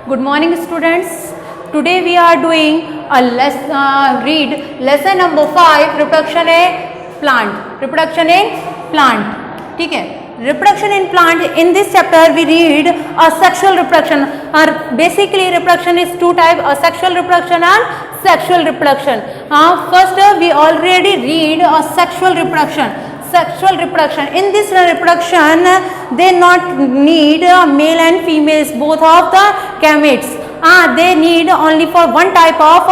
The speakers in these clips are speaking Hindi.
Good morning students. Today we are doing a read lesson number 5 reproduction in plant. Reproduction in plant. ठीक है. Reproduction in plant. In this chapter we read asexual reproduction. Basically reproduction is two types: asexual reproduction and sexual reproduction. First we already read asexual reproduction. Sexual reproduction. In this reproduction they not need male and females both of the gametes. They need only for one type of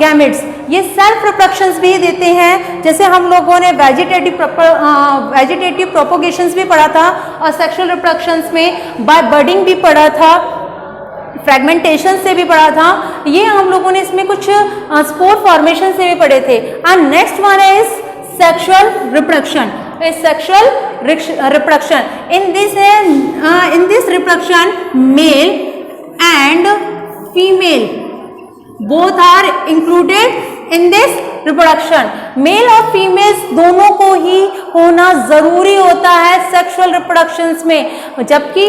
gametes. ये सेल्फ रिप्रोडक्शंस भी देते हैं, जैसे हम लोगों ने वेजिटेटिव प्रोपोगेशंस भी पढ़ा था और सेक्सुअल रिप्रोडक्शंस में बाय बर्डिंग भी पढ़ा था, फ्रेगमेंटेशन से भी पढ़ा था। ये हम लोगों ने इसमें कुछ स्पोर फॉर्मेशन से भी पढ़े थे। And next one is sexual reproduction. Sexual reproduction. In this reproduction, male and female both are included in this reproduction. Male और फीमेल्स दोनों को ही होना जरूरी होता है सेक्सुअल रिप्रोडक्शंस में, जबकि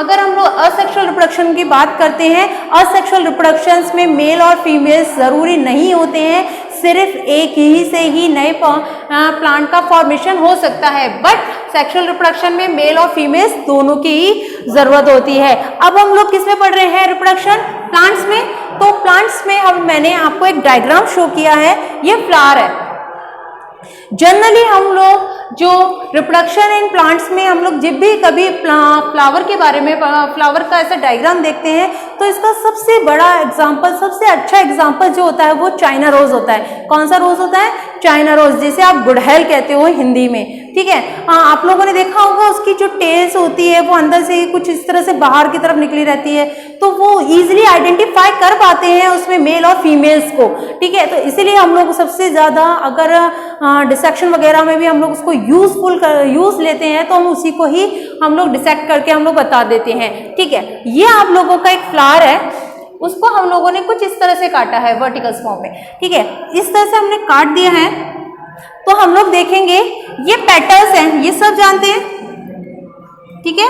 अगर हम लोग असेक्सुअल रिप्रोडक्शन की बात करते हैं, असेक्सुअल रिप्रोडक्शंस में मेल और फीमेल्स जरूरी नहीं होते हैं, सिर्फ एक ही से ही नए प्लांट का फॉर्मेशन हो सकता है। बट सेक्सुअल रिप्रोडक्शन में मेल और फीमेल्स दोनों की ही जरूरत होती है। अब हम लोग किस में पढ़ रहे हैं? रिप्रोडक्शन प्लांट्स में। तो प्लांट्स में अब मैंने आपको एक डायग्राम शो किया है, ये फ्लावर है। जनरली हम लोग जो रिप्रोडक्शन इन प्लांट्स में हम लोग जब भी कभी फ्लावर के बारे में, फ्लावर का ऐसा डायग्राम देखते हैं, तो इसका सबसे बड़ा एग्जांपल, सबसे अच्छा एग्जांपल जो होता है वो चाइना रोज होता है। कौन सा रोज होता है? चाइना रोज, जिसे आप गुड़हल कहते हो हिंदी में। ठीक है, आप लोगों ने देखा होगा उसकी जो टेल्स होती है वो अंदर से कुछ इस तरह से बाहर की तरफ निकली रहती है, तो वो इजीली आइडेंटिफाई कर पाते हैं उसमें मेल और फीमेल्स को। ठीक है, तो इसीलिए हम लोग सबसे ज्यादा अगर डिसेक्शन वगैरह में भी हम लोग उसको यूज लेते हैं तो हम उसी को ही हम लोग डिसेक्ट करके हम लोग बता देते हैं। ठीक है, ये आप लोगों का एक फ्लावर है, उसको हम लोगों ने कुछ इस तरह से काटा है वर्टिकल फॉर्म में। ठीक है, इस तरह से हमने काट दिया है, तो हम लोग देखेंगे ये पेटल्स हैं, ये सब जानते हैं। ठीक है,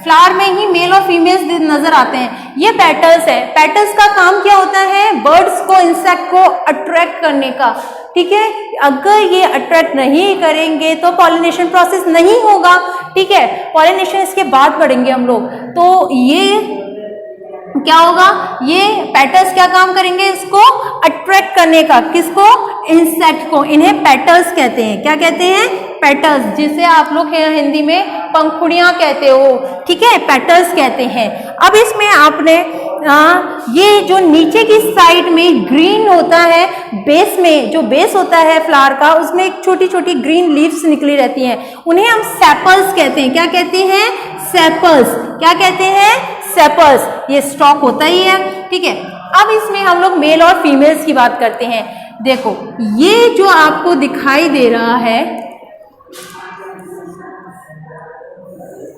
फ्लावर में ही मेल और फीमेल्स नजर आते हैं, ये पेटल्स है। पेटल्स का काम क्या होता है? बर्ड्स को, इंसेक्ट को अट्रैक्ट करने का। ठीक है, अगर ये अट्रैक्ट नहीं करेंगे तो पॉलिनेशन प्रोसेस नहीं होगा। ठीक है, पॉलिनेशन इसके बाद पढ़ेंगे हम लोग। तो ये क्या होगा? ये पेटल्स क्या काम करेंगे? इसको अट्रैक्ट करने का। किसको? इंसेक्ट को। इन्हें पेटल्स कहते हैं। क्या कहते हैं? पेटल्स, जिसे आप लोग हिंदी में पंखुड़ियां कहते हो। ठीक है, पेटल्स कहते हैं। अब इसमें आपने ये जो नीचे की साइड में ग्रीन होता है, बेस में जो बेस होता है फ्लावर का, उसमें एक छोटी छोटी ग्रीन लीव्स निकली रहती हैं, उन्हें हम सेपल्स कहते हैं। क्या कहते हैं? सेपल्स। क्या कहते हैं? सेपल्स। ये स्टॉक होता ही है। ठीक है, अब इसमें हम लोग मेल और फीमेल्स की बात करते हैं। देखो, ये जो आपको दिखाई दे रहा है,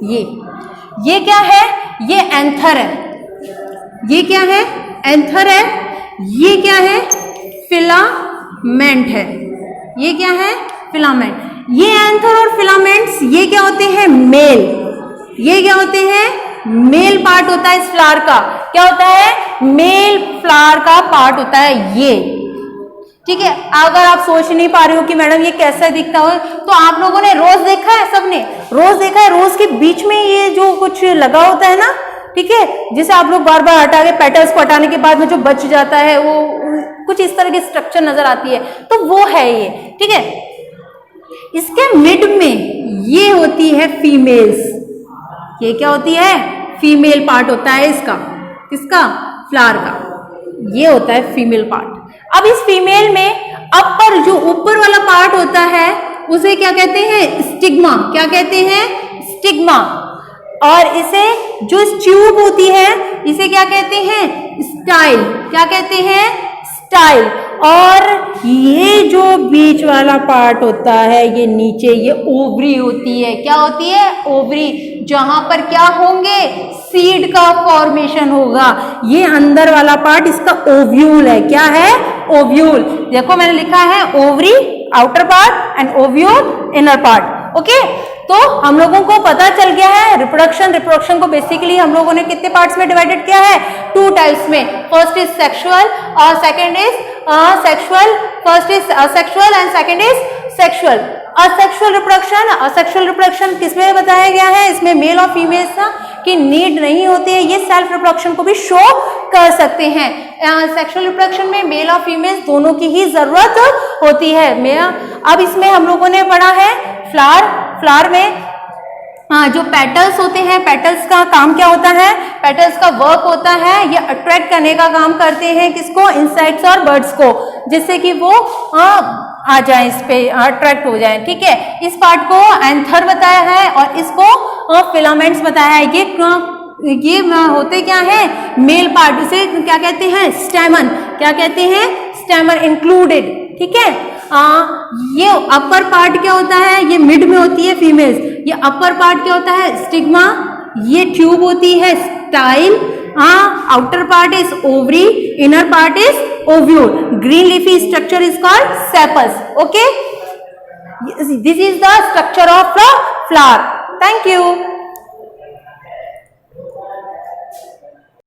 ये क्या है? ये एंथर है। ये क्या है? एंथर है। ये क्या है? फिलामेंट है। ये क्या है? फिलामेंट। ये एंथर और फिलामेंट्स ये क्या होते हैं? मेल। ये क्या होते हैं? मेल पार्ट होता है इस फ्लावर का। क्या होता है? मेल फ्लावर का पार्ट होता है ये। ठीक है, अगर आप सोच नहीं पा रहे हो कि मैडम ये कैसा दिखता हो, तो आप लोगों ने रोज देखा है, सबने रोज देखा है। रोज के बीच में ये जो कुछ लगा होता है ना, ठीक है, जिसे आप लोग बार बार हटा के, पेटल्स को हटाने के बाद में जो बच जाता है वो कुछ इस तरह की स्ट्रक्चर नजर आती है, तो वो है ये। ठीक है, इसके मिड में ये होती है फीमेल्स। ये क्या होती है? फीमेल पार्ट होता है इसका। किसका? फ्लावर का। ये होता है फीमेल पार्ट। अब इस फीमेल में अपर जो ऊपर वाला पार्ट होता है उसे क्या कहते हैं? स्टिग्मा। क्या कहते हैं? स्टिग्मा। और इसे जो ट्यूब होती है इसे क्या कहते हैं? स्टाइल। क्या कहते हैं? स्टाइल। और ये जो बीच वाला पार्ट होता है, ये नीचे, ये ओवरी होती है। क्या होती है? ओवरी, जहां पर क्या होंगे? सीड का फॉर्मेशन होगा। ये अंदर वाला पार्ट इसका ओव्यूल है। क्या है? ओव्यूल। देखो मैंने लिखा है ovary outer part and ovule inner part. Okay, तो हम लोगों को पता चल गया है रिप्रोडक्शन को बेसिकली हम लोगों ने कितने पार्ट्स में डिवाइडेड किया है, 2 टाइप्स में। फर्स्ट इज सेक्सुअल और second is sexual, first is asexual and second is sexual. Asexual reproduction किसमें बताया गया है, इसमें मेल और फीमेल की नीड नहीं होती है, ये सेल्फ रिप्रोडक्शन को भी शो कर सकते हैं। सेक्सुअल रिप्रोडक्शन में मेल और फीमेल दोनों की ही जरूरत होती है। अब इसमें हम लोगों ने पढ़ा है फ्लावर में जो पेटल्स होते हैं, पेटल्स का काम क्या होता है, पेटल्स का वर्क होता है ये अट्रैक्ट करने का काम करते हैं किसको, इंसेक्ट्स और बर्ड्स को, जिससे कि वो आ जाए, इस पे अट्रैक्ट हो जाए। ठीक है, इस पार्ट को एंथर बताया है और इसको फिलामेंट्स बताया है। ये होते क्या है, मेल पार्ट, इसे क्या कहते हैं, स्टेमन, क्या कहते हैं, स्टेमन इंक्लूडेड। ठीक है, ये अपर पार्ट क्या होता है, ये मिड में होती है फीमेल्स, ये अपर पार्ट क्या होता है, स्टिग्मा, ये ट्यूब होती है style, outer part is ovary, inner part is ovule, green leafy structure is called sepals. Okay, this is the structure of the flower. Thank you.